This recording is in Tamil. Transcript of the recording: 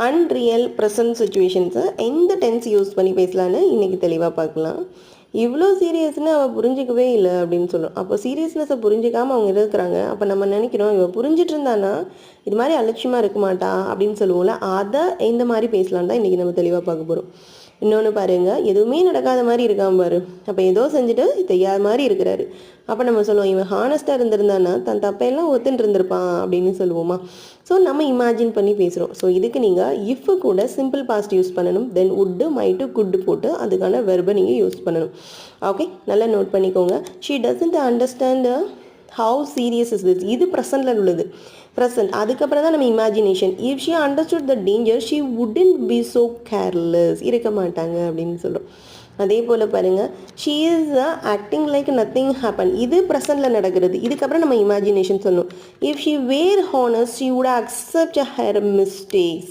அன்ரியல் ப்ரெசன்ட் சுச்சுவேஷன்ஸை எந்த டென்ஸ் யூஸ் பண்ணி பேசலான்னு இன்றைக்கி தெளிவாக பார்க்கலாம். இவ்வளோ சீரியஸ்னு அவள் புரிஞ்சிக்கவே இல்லை அப்படின்னு சொல்கிறோம். அப்போ சீரியஸ்னஸை புரிஞ்சிக்காமல் அவங்க இருக்கிறாங்க. அப்போ நம்ம நினைக்கிறோம் இவள் புரிஞ்சிட்டு இருந்தானா இது மாதிரி அலட்சியமாக இருக்க மாட்டா அப்படின்னு சொல்லுவோம்ல, அதை எந்த மாதிரி பேசலான்னு தான் இன்றைக்கி நம்ம தெளிவாக பார்க்க போகிறோம். இன்னொன்று பாருங்கள், எதுவுமே நடக்காத மாதிரி இருக்கான் பாரு, அப்போ ஏதோ செஞ்சுட்டு தெரியாத மாதிரி இருக்கிறாரு. அப்போ நம்ம சொல்லுவோம் இவன் ஹானஸ்ட்டாக இருந்திருந்தானா தன் தப்பையெல்லாம் ஒத்துட்டு இருந்திருப்பான் அப்படின்னு சொல்லுவோமா. ஸோ நம்ம இமேஜின் பண்ணி பேசுகிறோம். ஸோ இதுக்கு நீங்கள் இஃப் கூட சிம்பிள் பாஸ்ட் யூஸ் பண்ணணும். தென் உட்டு மைட்டு குட்டு போட்டு அதுக்கான வெர்பை நீங்கள் யூஸ் பண்ணணும். ஓகே, நல்லா நோட் பண்ணிக்கோங்க. She doesn't understand how serious is this. இது ப்ரெசண்டில் உள்ளது, ப்ரெசன்ட். அதுக்கப்புறம் தான் நம்ம imagination. If she understood the danger she wouldn't be so careless. இருக்க மாட்டாங்க அப்படின்னு சொல்கிறோம். அதே போல் பாருங்கள், she is acting like nothing happen. இது ப்ரெசண்டில் நடக்கிறது. இதுக்கப்புறம் நம்ம இமேஜினேஷன் சொல்லணும். If she were honest she would accept her mistakes.